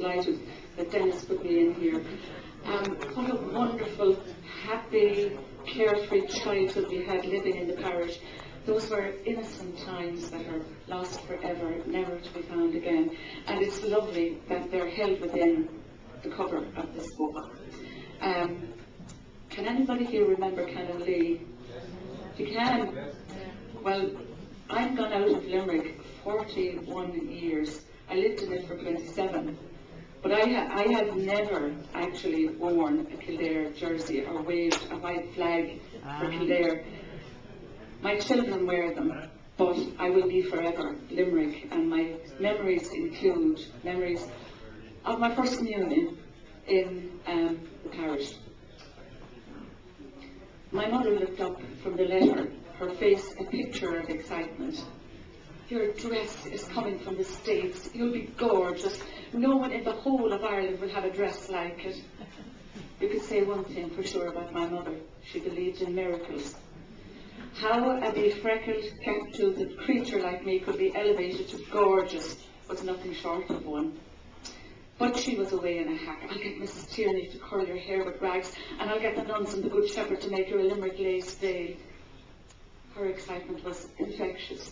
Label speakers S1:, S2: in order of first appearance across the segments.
S1: delighted that Dennis put me in here. What a wonderful, happy, carefree childhood we had living in the parish. Those were innocent times that are lost forever, never to be found again. And it's lovely that they're held within the cover of this book. Can anybody here remember Canon Lee? If you can, well, I've gone out of Limerick 41 years. I lived in it for 27. But I have never actually worn a Kildare jersey or waved a white flag for Kildare. My children wear them, but I will be forever Limerick, and my memories include memories of my first communion in the parish. My mother looked up from the letter, her face a picture of excitement. Your dress is coming from the States. You'll be gorgeous. No one in the whole of Ireland will have a dress like it. You could say one thing for sure about my mother. She believed in miracles. How a befreckled, cat-toothed creature like me could be elevated to gorgeous was nothing short of one. But she was away in a hack. I'll get Mrs. Tierney to curl your hair with rags, and I'll get the nuns and the Good Shepherd to make her a Limerick lace veil. Her excitement was infectious.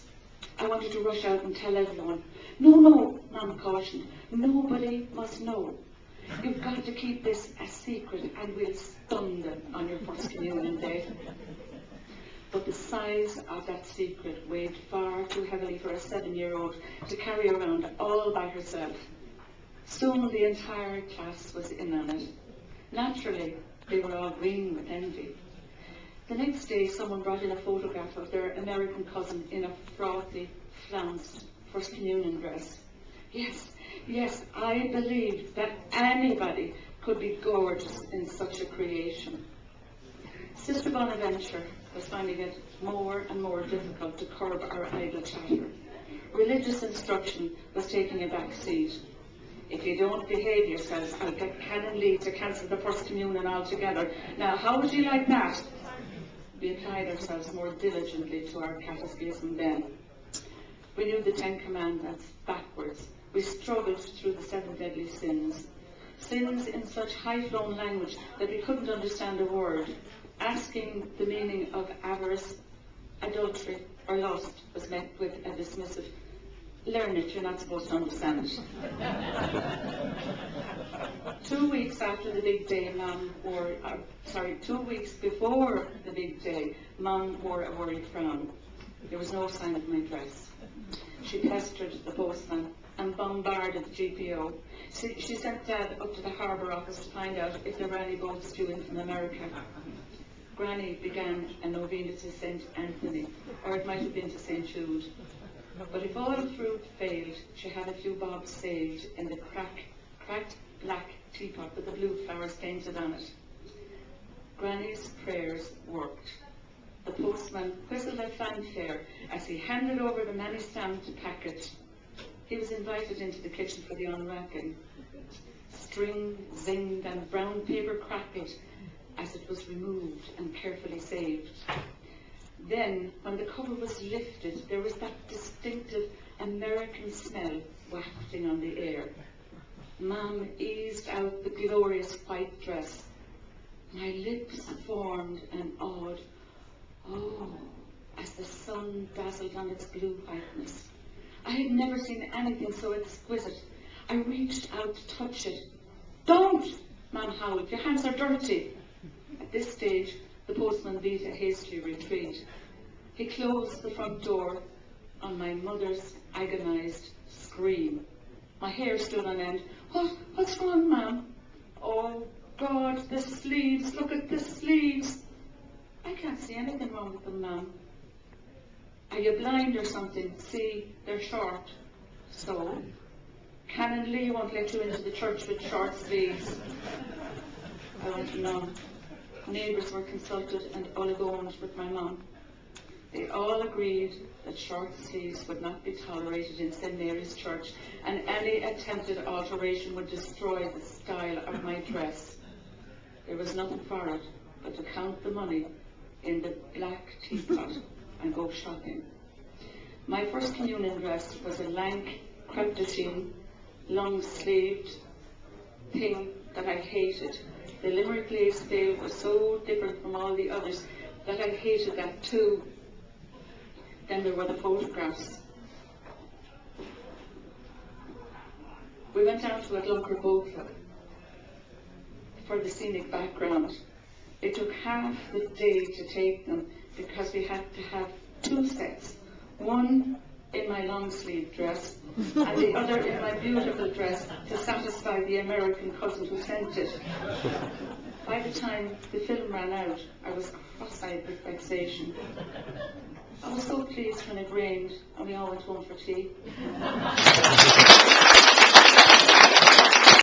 S1: I wanted to rush out and tell everyone. No, Mum cautioned. Nobody must know. You've got to keep this a secret, and we'll stun them on your first communion day. But the size of that secret weighed far too heavily for a 7-year-old to carry around all by herself. Soon the entire class was in on it. Naturally, they were all green with envy. The next day, someone brought in a photograph of their American cousin in a frothy, flounced First Communion dress. Yes, I believed that anybody could be gorgeous in such a creation. Sister Bonaventure was finding it more and more difficult to curb our idle chatter. Religious instruction was taking a back seat. If you don't behave yourselves, I'll get Canon Lee to cancel the First Communion altogether. Now, how would you like that? We applied ourselves more diligently to our catechism then. We knew the 10 Commandments backwards. We struggled through the 7 deadly sins. Sins in such high-flown language that we couldn't understand a word. Asking the meaning of avarice, adultery, or lust was met with a dismissive, learn it, you're not supposed to understand it. 2 weeks after the big day, 2 weeks before the big day, Mum wore a worried frown. There was no sign of my dress. She pestered the postman and bombarded the GPO. She sent Dad up to the harbour office to find out if there were any boats due in from America. Granny began a novena to St. Anthony, or it might have been to St. Jude. But if all fruit failed, she had a few bobs saved in the cracked black teapot with the blue flowers painted on it. Granny's prayers worked. The postman whistled a fanfare as he handed over the many-stamped packet. He was invited into the kitchen for the unwrapping. String zinged and brown paper crackled as it was removed and carefully saved. Then, when the cover was lifted, there was that distinctive American smell wafting on the air. Mum eased out the glorious white dress. My lips formed an odd "oh" as the sun dazzled on its blue whiteness. I had never seen anything so exquisite. I reached out to touch it. "Don't!" Mum howled. "Your hands are dirty." At this stage, the postman beat a hasty retreat. He closed the front door on my mother's agonized scream. My hair stood on end. What's wrong, Mum?" "Oh, God, the sleeves. Look at the sleeves." "I can't see anything wrong with them, Mum." "Are you blind or something? See, they're short." "So? Canon Lee won't let you into the church with short sleeves." I went numb. Neighbours were consulted and oligoned with my mum. They all agreed that short sleeves would not be tolerated in St. Mary's Church, and any attempted alteration would destroy the style of my dress. There was nothing for it but to count the money in the black teapot and go shopping. My first communion dress was a lank crepe de chine, long-sleeved, thing that I hated. The Limerick lace veil was so different from all the others that I hated that too. Then there were the photographs. We went down to a Glunker Boat Club for the scenic background. It took half the day to take them because we had to have two sets. One in my long sleeve dress and the other in my beautiful dress to satisfy the American cousin who sent it. By the time the film ran out, I was cross-eyed with vexation. I was so pleased when it rained and we all went home for tea.